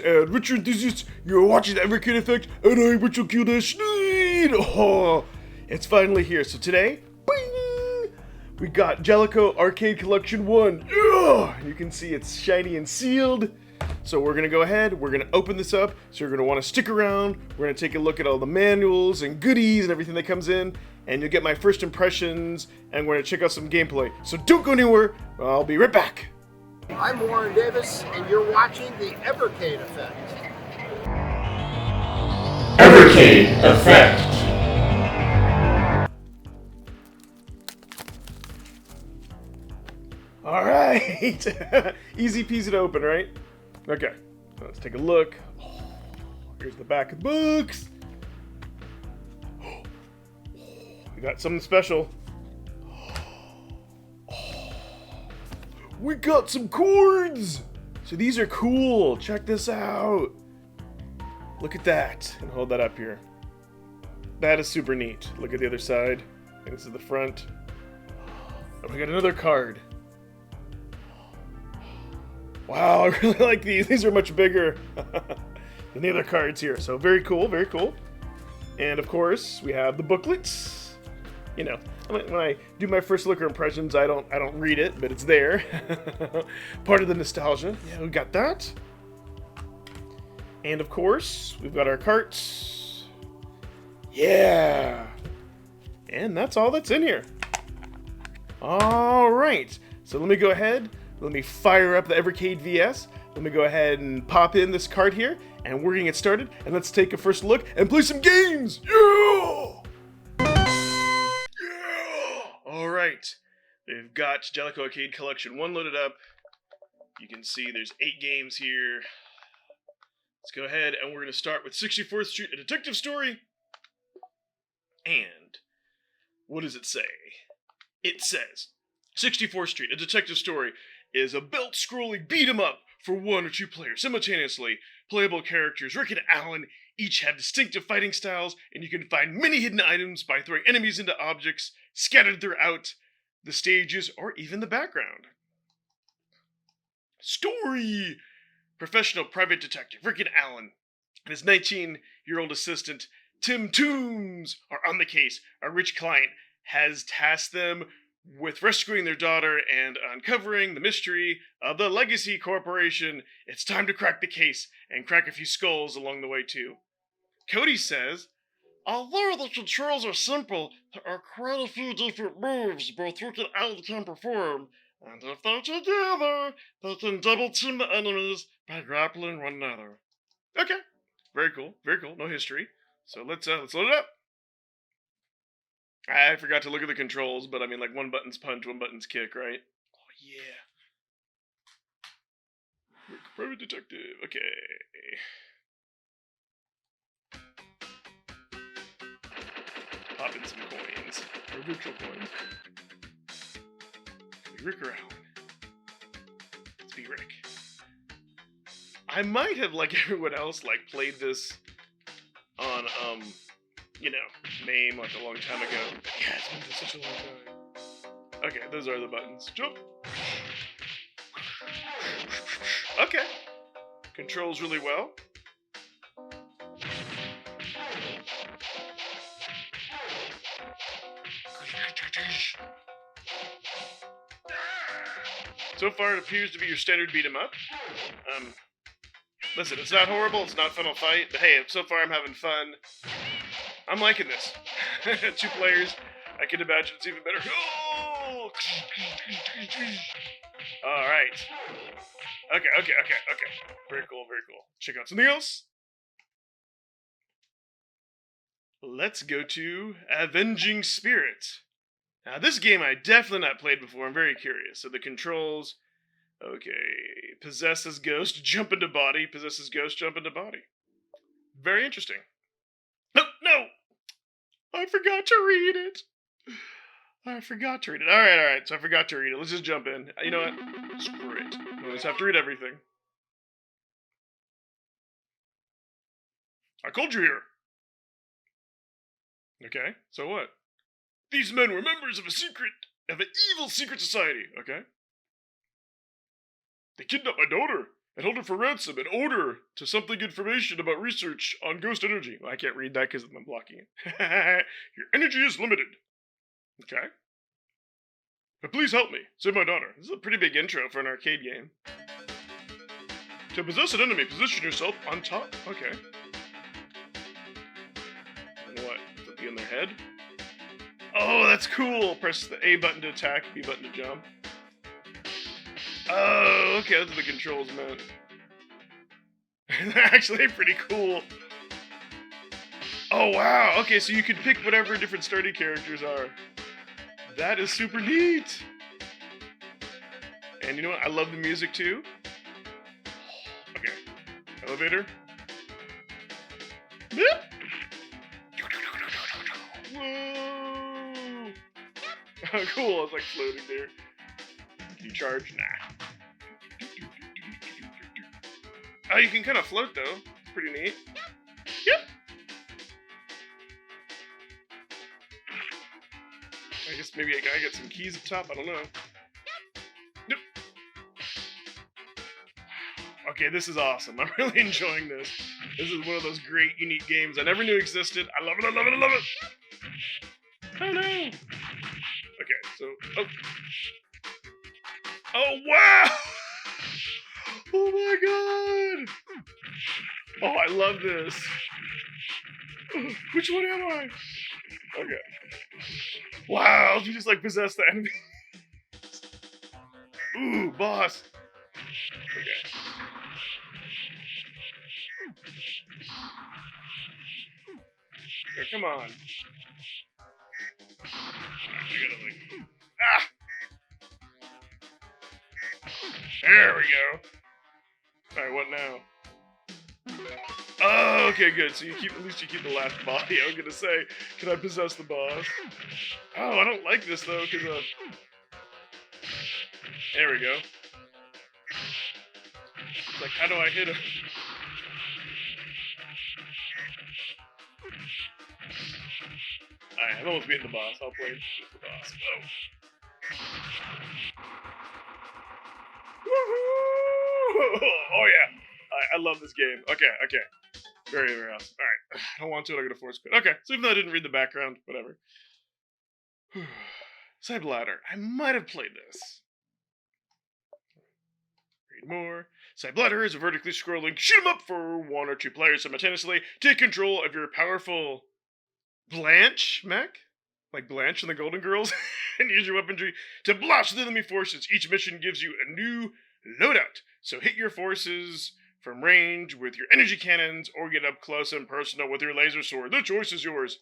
and Richard enthusiasts. You're watching the Evercade Effect, and I'm Richard Q-Schneed. Oh, it's finally here. So today, bing, we got Jaleco Arcade Collection 1. You can see it's shiny and sealed. So we're gonna go ahead, we're gonna open this up, so you're gonna wanna stick around, we're gonna take a look at all the manuals and goodies and everything that comes in, and you'll get my first impressions, and we're gonna check out some gameplay. So don't go anywhere, I'll be right back. I'm Warren Davis, and you're watching the Evercade Effect. Evercade Effect. Alright, easy peasy to open, right? Okay, let's take a look. Oh, here's the back of the books. We got something special. We got some chords! So these are cool. Check this out. Look at that. And hold that up here. That is super neat. Look at the other side. And this is the front. And we got another card. Wow, I really like these. These are much bigger than the other cards here. So very cool, very cool. And of course, we have the booklets. You know, when I do my first looker impressions, I don't read it, but it's there. Part of the nostalgia. Yeah, we got that. And of course, we've got our carts. Yeah. And that's all that's in here. All right. So let me go ahead. Let me fire up the Evercade VS. Let me go ahead and pop in this card here, and we're gonna get started. And let's take a first look and play some games. Yeah! Alright, we've got Jaleco Arcade Collection 1 loaded up. You can see there's 8 games here. Let's go ahead and we're going to start with 64th Street, a detective story. And what does it say? It says, 64th Street, a detective story, is a belt-scrolling beat-em-up for 1 or 2 players simultaneously. Playable characters, Rick and Alan, each have distinctive fighting styles, and you can find many hidden items by throwing enemies into objects scattered throughout the stages or even the background. Story! Professional private detective Rick and Alan and his 19-year-old assistant Tim Toombs are on the case. A rich client has tasked them with rescuing their daughter and uncovering the mystery of the Legacy Corporation. It's time to crack the case and crack a few skulls along the way too. Cody says, although the controls are simple, there are quite a few different moves both Rick and Alan can perform, and if they're together, they can double team the enemies by grappling one another. Okay, very cool, no history. So let's load it up. I forgot to look at the controls, but I mean, like, one button's punch, one button's kick, right? Oh yeah. Rick, private detective. Okay. Pop in some coins. Or virtual coins. Could be Rick or Alan. Let's be Rick. I might have, like everyone else, like, played this on, you know, MAME like a long time ago. Yeah, it's been such a long time. Okay, those are the buttons. Jump! Okay. Controls really well. So far, it appears to be your standard beat 'em up. Listen, it's not horrible, it's not Final Fight, but hey, so far I'm having fun. I'm liking this. 2 players, I can imagine it's even better. Oh! Alright. Okay. Very cool. Check out something else. Let's go to Avenging Spirit. Now, this game I definitely not played before. I'm very curious. So the controls, okay, possesses ghost, jump into body, possesses ghost, jump into body. Very interesting. No! I forgot to read it. Alright, so I forgot to read it. Let's just jump in. You know what? Screw it. I always have to read everything. I called you here. Okay, so what? These men were members of an evil secret society, okay? They kidnapped my daughter and hold it for ransom in order to something information about research on ghost energy. Well, I can't read that because I'm blocking it. Your energy is limited. Okay. But please help me. Save my daughter. This is a pretty big intro for an arcade game. To possess an enemy, position yourself on top. Okay. And what? To be in their head? Oh, that's cool. Press the A button to attack, B button to jump. Oh, okay, that's what the controls meant. They're actually pretty cool. Oh, wow. Okay, so you can pick whatever different starting characters are. That is super neat. And you know what? I love the music too. Okay. Elevator. Whoa. Oh, cool. I was like floating there. Can you charge? Nah. Oh, you can kind of float though. It's pretty neat. Yep. I guess maybe I gotta get some keys up top. I don't know. Yep. Okay, this is awesome. I'm really enjoying this. This is one of those great, unique games I never knew existed. I love it, I love it, I love it! Oh no! Okay, so... Oh! Oh, wow! Oh my god! Oh, I love this! Which one am I? Okay. Wow, you just like possess the enemy. Ooh, boss! Okay. Here, come on. I gotta like... Ah! There we go. Alright, what now? Oh, okay, good. So you keep, at least you keep the last body. I was gonna say, can I possess the boss? Oh, I don't like this though, because there we go. It's like, how do I hit him? Alright, I'm almost beating the boss. I'll play just the boss. Woohoo! Oh yeah! I love this game. Okay. Very, very awesome. Alright. I don't want to, I'm gonna force quit. Okay, so even though I didn't read the background, whatever. Side Ladder. I might have played this. Read more. Side Ladder is a vertically scrolling shoot 'em up for one or two players simultaneously. Take control of your powerful Blanche mech? Like Blanche and the Golden Girls? And use your weaponry to blast the enemy forces. Each mission gives you a new loadout. So hit your forces from range with your energy cannons or get up close and personal with your laser sword. The choice is yours.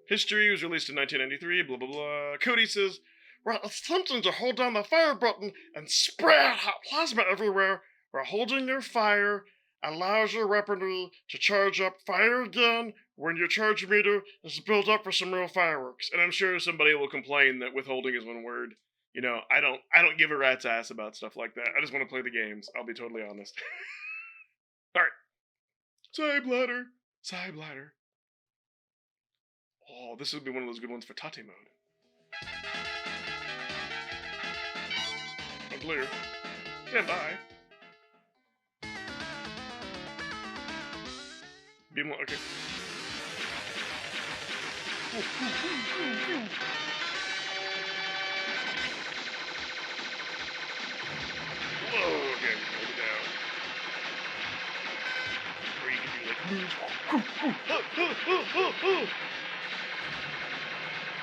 History was released in 1993, blah, blah, blah. Cody says, well, it's tempting to hold down the fire button and spray out hot plasma everywhere, where holding your fire allows your weaponry to charge up fire again when your charge meter is built up for some real fireworks. And I'm sure somebody will complain that withholding is one word. You know, I don't give a rat's ass about stuff like that. I just want to play the games. I'll be totally honest. Alright. Side Ladder. Oh, this would be one of those good ones for Tate mode. I'm clear. Stand by. Beam, okay. Whoa, okay, hold it down. Or you can do like moves.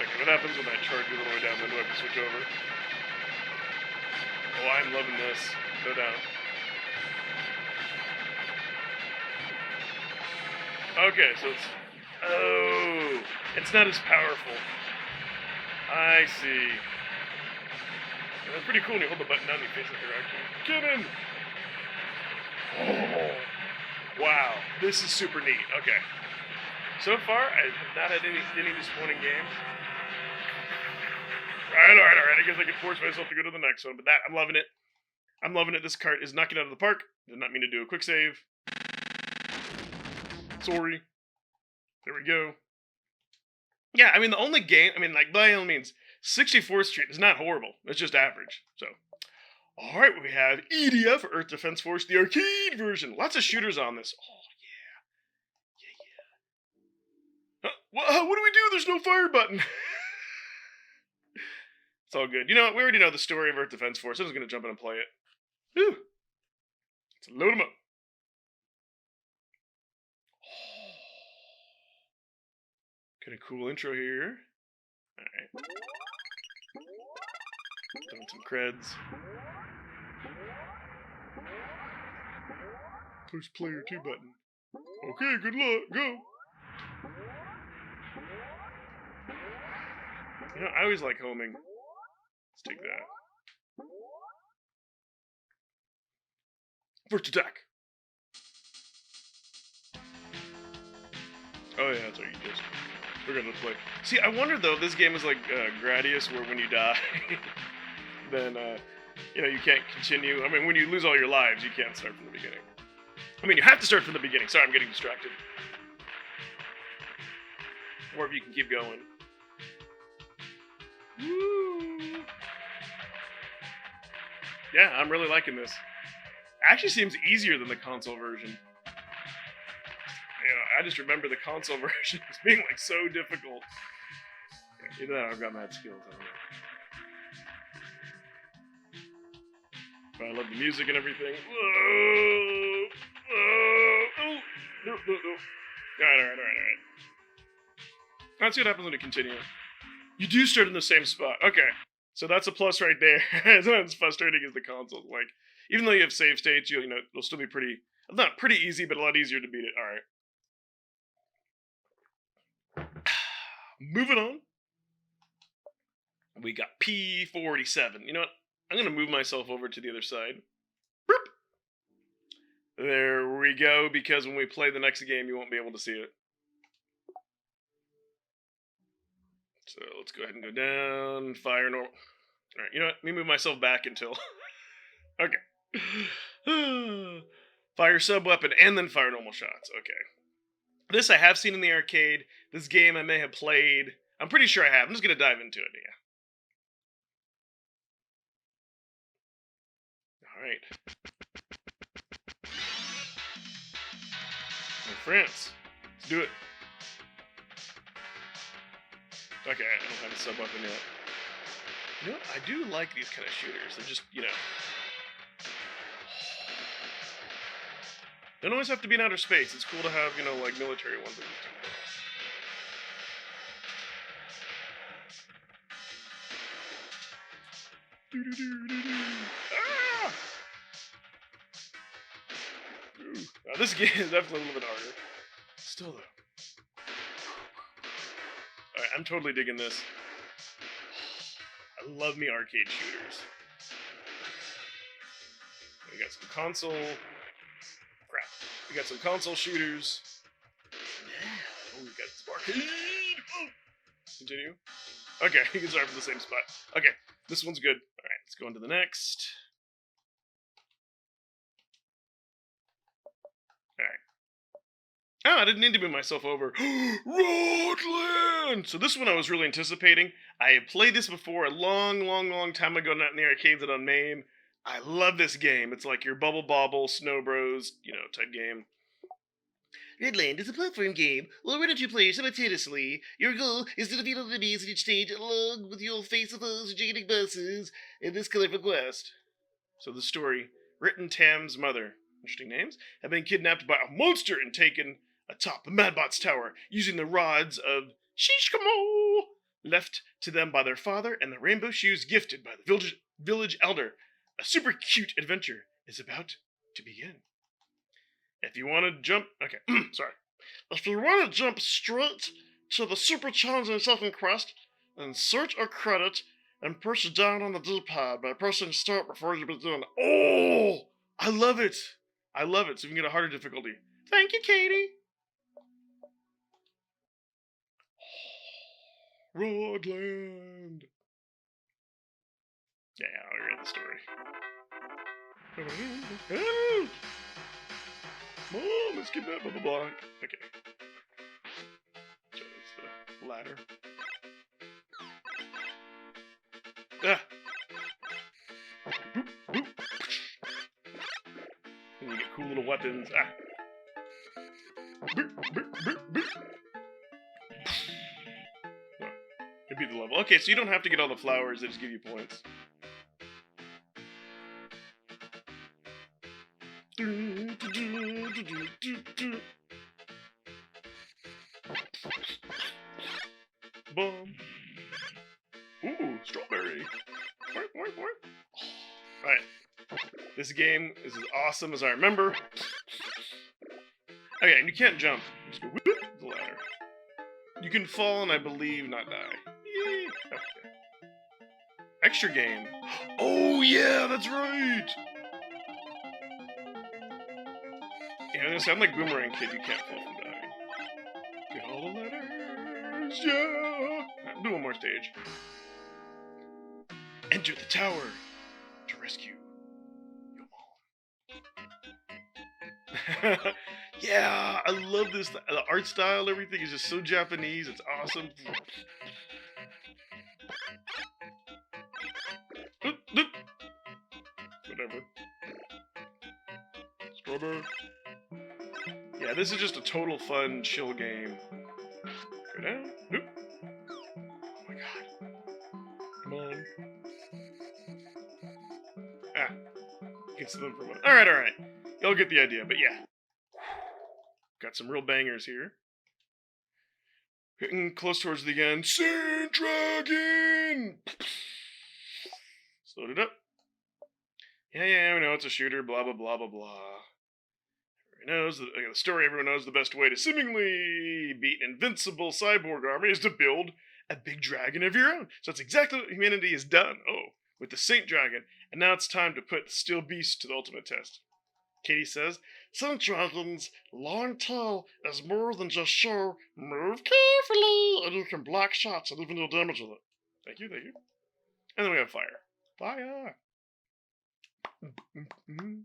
Okay, what happens when that charge goes all the way down? Then do I have to switch over? Oh, I'm loving this. Go down. Okay, so it's... Oh! It's not as powerful. I see. That's pretty cool when you hold the button down and you face that direction. Get in! Oh! Wow, this is super neat. Okay. So far, I have not had any disappointing games. Alright. I guess I can force myself to go to the next one, but that, I'm loving it. I'm loving it. This cart is knocking out of the park. Did not mean to do a quick save. Sorry. There we go. Yeah, I mean, the only game, I mean, like, by all means, 64th Street is not horrible. It's just average. So, Alright, we have EDF, Earth Defense Force, the arcade version. Lots of shooters on this. Oh, yeah. What do we do? There's no fire button. It's all good. You know what? We already know the story of Earth Defense Force. I'm just going to jump in and play it. Whew. Let's load them up. Got a cool intro here. Alright. Throwing some creds. Push player 2 button. Okay, good luck. Go. You know, I always like homing. Let's take that. First attack. Oh yeah, that's what you just. We're gonna play. See, I wonder though, if this game is like Gradius, where when you die, then you know, you can't continue. I mean, when you lose all your lives, you can't start from the beginning. I mean, you have to start from the beginning. Sorry, I'm getting distracted. Or if you can keep going. Woo! Yeah, I'm really liking this. Actually seems easier than the console version. You know, I just remember the console version as being like so difficult. Either that or I've got mad skills, I don't know. But I love the music and everything. Whoa! Whoa! Oh! No. Alright. Let's see what happens when you continue. You do start in the same spot. Okay. So that's a plus right there. It's not as frustrating as the consoles. Like, even though you have save states, you know, it'll still be pretty, not pretty easy, but a lot easier to beat it. Alright. Moving on. We got P47. You know what? I'm going to move myself over to the other side. Boop. There we go, because when we play the next game, you won't be able to see it. So let's go ahead and go down, fire normal. Alright, you know what? Let me move myself back until... Okay. Fire sub-weapon and then fire normal shots. Okay. This I have seen in the arcade. This game I may have played. I'm pretty sure I have. I'm just going to dive into it, yeah. Alright. Oh, France. Let's do it. Okay, I don't have a sub-weapon yet. You know what? I do like these kind of shooters. They're just, you know... Don't always have to be in outer space. It's cool to have, you know, like military ones. Ah! Now, this game is definitely a little bit harder. Still, though. Alright, I'm totally digging this. I love me arcade shooters. We got some console... Crap. We got some console shooters. Oh, we got some arcade! Oh. Continue. Okay, you can start from the same spot. Okay, this one's good. Alright, let's go on to the next. Alright. Oh, I didn't need to move myself over. Roadland! So this one I was really anticipating. I had played this before a long time ago, not in the arcades and on MAME. I love this game. It's like your Bubble Bobble, Snow Bros, you know, type game. Redland is a platform game where one or two players simultaneously. Your goal is to defeat enemies in each stage along with your face-to-face gigantic bosses in this colorful quest. So the story, Rit and Tam's mother, interesting names, have been kidnapped by a monster and taken atop the Madbox Tower using the rods of Shishkamo left to them by their father and the rainbow shoes gifted by the village elder. A super cute adventure is about to begin. If you want to jump... Okay, sorry. If you want to jump straight to the super challenging second quest, then search a credit and push down on the D-pad by pressing start before you begin. Oh! I love it! I love it, so you can get a harder difficulty. Thank you, Katie! Rodland! Yeah, I'll read the story. Help! Mom is kidnapped, blah, blah, blah. Okay. So that's the ladder. Ah! Boop, boop. weapons. Ah. It'd be the level. Okay, so you don't have to get all the flowers, they just give you points. Boom. Ooh, strawberry. Alright. This game is as awesome as I remember. Okay, and you can't jump. You just go whoop, the ladder. You can fall and I believe not die. Yay. Okay. Extra game. Oh yeah, that's right! Yeah, I'm like Boomerang Kid, you can't fall from dying. Get all the letters, yeah! Right, do one more stage. Enter the tower to rescue your mom. Yeah, I love this. The art style, everything is just so Japanese. It's awesome. Whatever. Strawberry. Yeah, this is just a total fun, chill game. Go down. Nope. Oh my god. Come on. Ah. Get some from it. Alright. Y'all get the idea, but yeah. Got some real bangers here. Getting close towards the end. Sand Dragon! Let's load it up. Yeah, we know it's a shooter, blah, blah, blah, blah, blah. Everyone knows, the story everyone knows the best way to seemingly beat an invincible cyborg army is to build a big dragon of your own. So that's exactly what humanity has done. Oh, with the Saint Dragon. And now it's time to put the Steel Beast to the ultimate test. Katie says, Saint Dragon's long tail is more than just show. Move carefully, and you can block shots and even deal damage with it. Thank you. And then we have fire. Fire! Loading.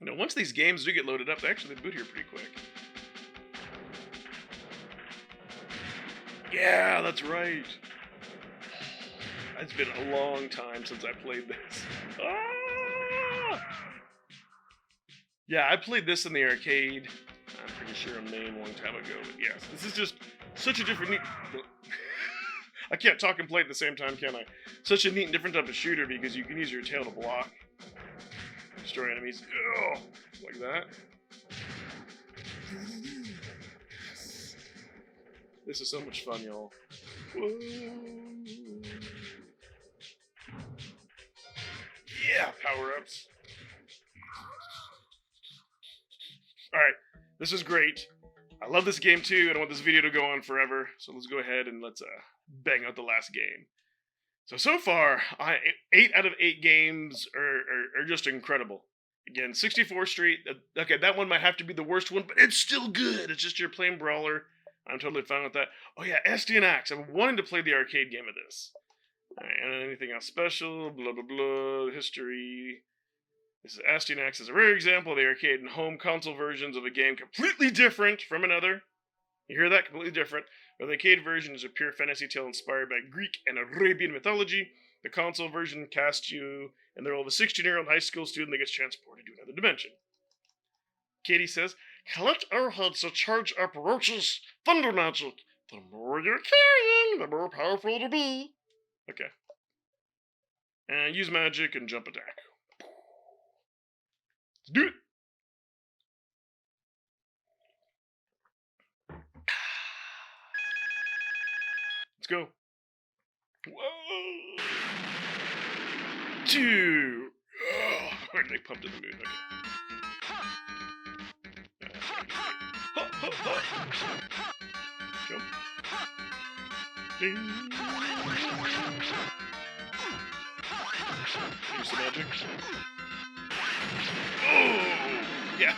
You know, once these games do get loaded up, they actually boot here pretty quick. Yeah, that's right. It's been a long time since I played this. Ah! Yeah, I played this in the arcade. I'm pretty sure a long time ago, but yes, this is just such a different. I can't talk and play at the same time, can I? Such a neat and different type of shooter because you can use your tail to block, destroy enemies. Ugh, like that. This is so much fun, y'all. Yeah, power-ups. Alright, this is great. I love this game too, and I want this video to go on forever. So let's go ahead and let's bang out the last game. So far, 8 out of 8 games are just incredible. Again, 64th Street, okay, that one might have to be the worst one, but it's still good. It's just your plain brawler. I'm totally fine with that. Oh yeah, Astion. I'm wanting to play the arcade game of this. Alright, and anything else special, blah blah blah, history. This is Astion is a rare example of the arcade and home console versions of a game completely different from another. You hear that? Completely different. Where the arcade version is a pure fantasy tale inspired by Greek and Arabian mythology, the console version casts you in the role of a 16-year-old high school student that gets transported to another dimension. Katie says, collect arrowheads to charge up Roach's thunder magic. The more you're carrying, the more powerful it'll be. Okay. And use magic and jump attack. Let's do it! Let's go. Whoa! 2! Oh, they pumped in the mood. Okay. Jump. Ding. Use the magic. Oh! Yeah.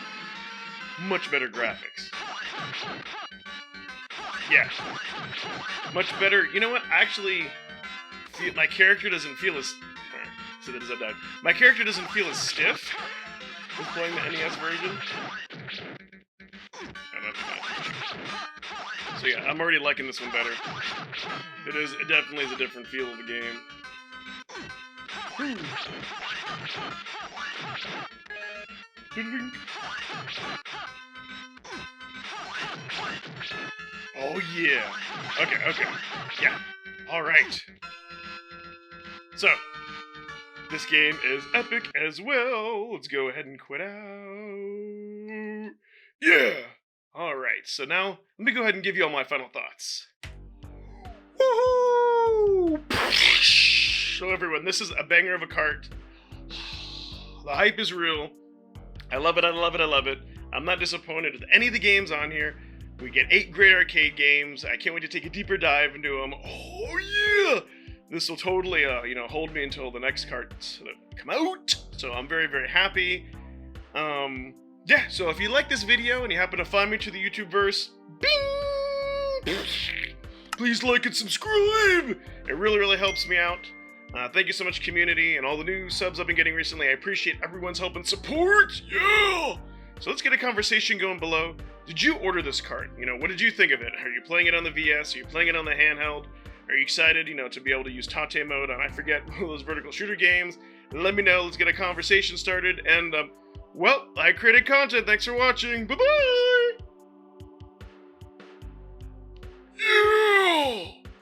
Much better graphics. Yeah. Much better. You know what? Actually, my character doesn't feel as... So that as I died. My character doesn't feel as stiff as playing the NES version. So yeah, I'm already liking this one better. It definitely is a different feel of the game. Oh yeah. Okay. Yeah. Alright. So, this game is epic as well. Let's go ahead and quit out. Yeah! Alright, so now, let me go ahead and give you all my final thoughts. Woohoo! So everyone, this is a banger of a cart. The hype is real. I love it. I'm not disappointed with any of the games on here. We get 8 great arcade games. I can't wait to take a deeper dive into them. Oh yeah! This will totally, hold me until the next carts come out. So I'm very, very happy. Yeah, so if you like this video and you happen to find me to the YouTube verse, bing! Please like and subscribe! It really, really helps me out. Thank you so much, community, and all the new subs I've been getting recently. I appreciate everyone's help and support! Yeah! So let's get a conversation going below. Did you order this cart? What did you think of it? Are you playing it on the VS? Are you playing it on the handheld? Are you excited, to be able to use Tate mode on, I forget, one of those vertical shooter games? Let me know. Let's get a conversation started. And, well, I created content. Thanks for watching. Bye-bye!